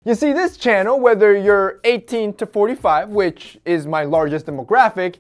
You see, this channel, whether you're 18 to 45, which is my largest demographic,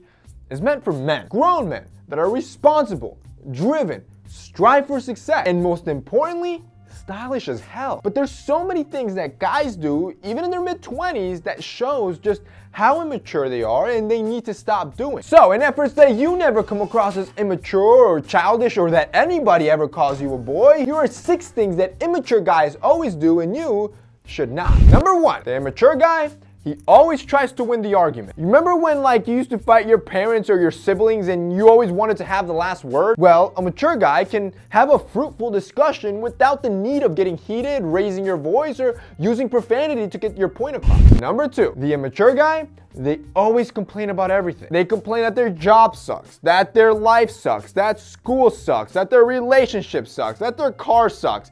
is meant for men, grown men that are responsible, driven, strive for success, and most importantly, stylish as hell. But there's so many things that guys do, even in their mid-20s, that shows just how immature they are and they need to stop doing. So in efforts that you never come across as immature or childish, or that anybody ever calls you a boy, here are 6 things that immature guys always do and you should not. Number 1, the immature guy, he always tries to win the argument. You remember when you used to fight your parents or your siblings and you always wanted to have the last word? Well, a mature guy can have a fruitful discussion without the need of getting heated, raising your voice, or using profanity to get your point across. Number 2, the immature guy, they always complain about everything. They complain that their job sucks, that their life sucks, that school sucks, that their relationship sucks, that their car sucks.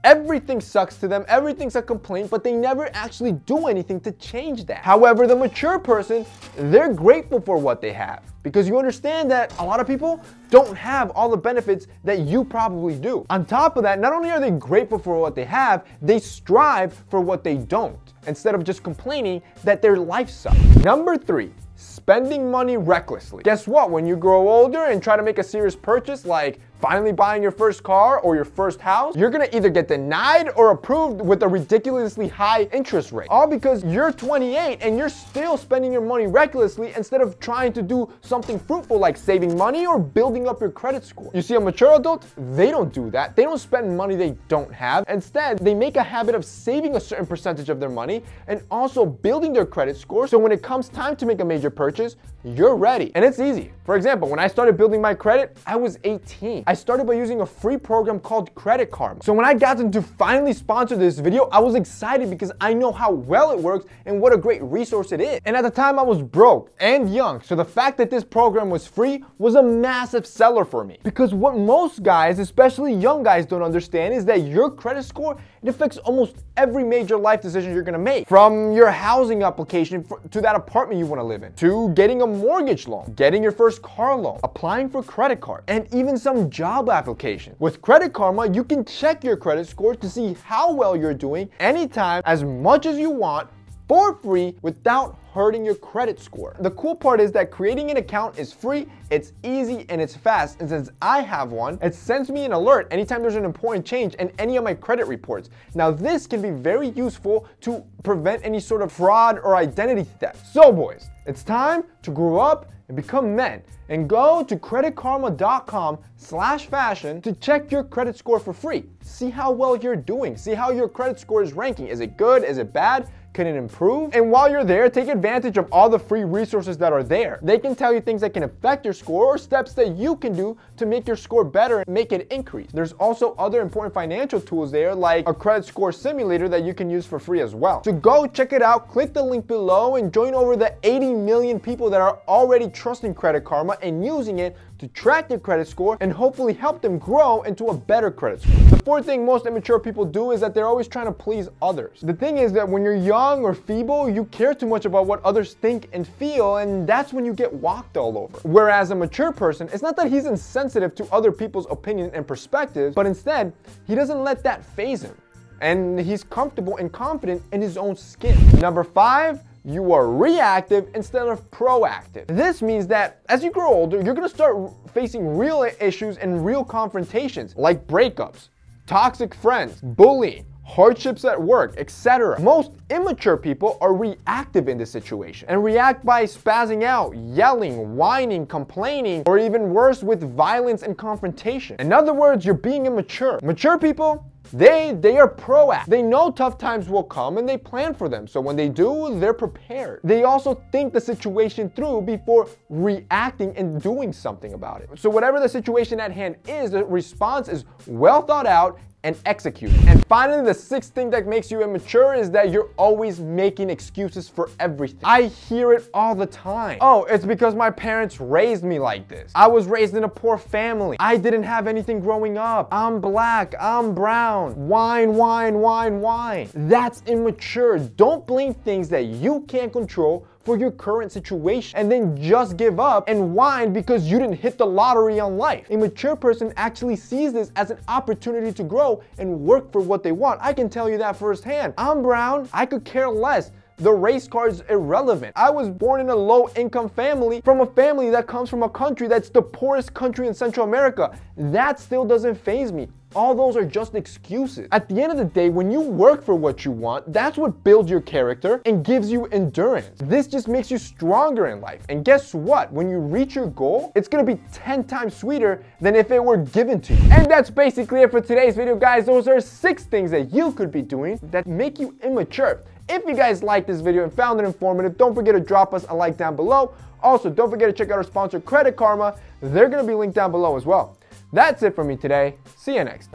Everything sucks to them, everything's a complaint, but they never actually do anything to change that. However, the mature person, they're grateful for what they have, because you understand that a lot of people don't have all the benefits that you probably do. On top of that, not only are they grateful for what they have, they strive for what they don't, instead of just complaining that their life sucks. Number 3, spending money recklessly. Guess what? When you grow older and try to make a serious purchase, like finally buying your first car or your first house, you're gonna either get denied or approved with a ridiculously high interest rate. All because you're 28 and you're still spending your money recklessly instead of trying to do something fruitful like saving money or building up your credit score. You see, a mature adult, they don't do that. They don't spend money they don't have. Instead, they make a habit of saving a certain percentage of their money and also building their credit score, so when it comes time to make a major purchase, you're ready. And it's easy. For example, when I started building my credit, I was 18. I started by using a free program called Credit Karma. So when I got them to finally sponsor this video, I was excited because I know how well it works and what a great resource it is. And at the time I was broke and young, so the fact that this program was free was a massive seller for me. Because what most guys, especially young guys, don't understand is that your credit score, it affects almost every major life decision you're gonna make. From your housing application to that apartment you wanna live in, to getting a mortgage loan, getting your first car loan, applying for credit card, and even some job application. With Credit Karma, you can check your credit score to see how well you're doing anytime, as much as you want, for free, without hurting your credit score. The cool part is that creating an account is free, it's easy, and it's fast. And since I have one, it sends me an alert anytime there's an important change in any of my credit reports. Now, this can be very useful to prevent any sort of fraud or identity theft. So boys, it's time to grow up and become men, and go to creditkarma.com/fashion to check your credit score for free. See how well you're doing. See how your credit score is ranking. Is it good? Is it bad? Can it improve? And while you're there, take advantage of all the free resources that are there. They can tell you things that can affect your score or steps that you can do to make your score better and make it increase. There's also other important financial tools there, like a credit score simulator that you can use for free as well. So go check it out, click the link below, and join over the 80 million people that are already trusting Credit Karma and using it to track their credit score and hopefully help them grow into a better credit score. The 4th thing most immature people do is that they're always trying to please others. The thing is that when you're young or feeble, you care too much about what others think and feel, and that's when you get walked all over. Whereas a mature person, it's not that he's insensitive to other people's opinions and perspectives, but instead, he doesn't let that faze him. And he's comfortable and confident in his own skin. Number 5, you are reactive instead of proactive. This means that as you grow older, you're gonna start facing real issues and real confrontations, like breakups, toxic friends, bullying, hardships at work, etc. Most immature people are reactive in this situation and react by spazzing out, yelling, whining, complaining, or even worse, with violence and confrontation. In other words, you're being immature. Mature people, they are proactive. They know tough times will come and they plan for them. So when they do, they're prepared. They also think the situation through before reacting and doing something about it. So whatever the situation at hand is, the response is well thought out and executed. And finally, the 6th thing that makes you immature is that you're always making excuses for everything. I hear it all the time. Oh, it's because my parents raised me like this. I was raised in a poor family. I didn't have anything growing up. I'm black, I'm brown. Whine, whine, whine, whine. That's immature. Don't blame things that you can't control for your current situation and then just give up and whine because you didn't hit the lottery on life. A mature person actually sees this as an opportunity to grow and work for what they want. I can tell you that firsthand. I'm brown, I could care less. The race card's irrelevant. I was born in a low-income family from a family that comes from a country that's the poorest country in Central America. That still doesn't faze me. All those are just excuses. At the end of the day, when you work for what you want, that's what builds your character and gives you endurance. This just makes you stronger in life. And guess what? When you reach your goal, it's gonna be 10 times sweeter than if it were given to you. And that's basically it for today's video, guys. Those are 6 things that you could be doing that make you immature. If you guys liked this video and found it informative, don't forget to drop us a like down below. Also, don't forget to check out our sponsor, Credit Karma. They're gonna be linked down below as well. That's it for me today. See you next time.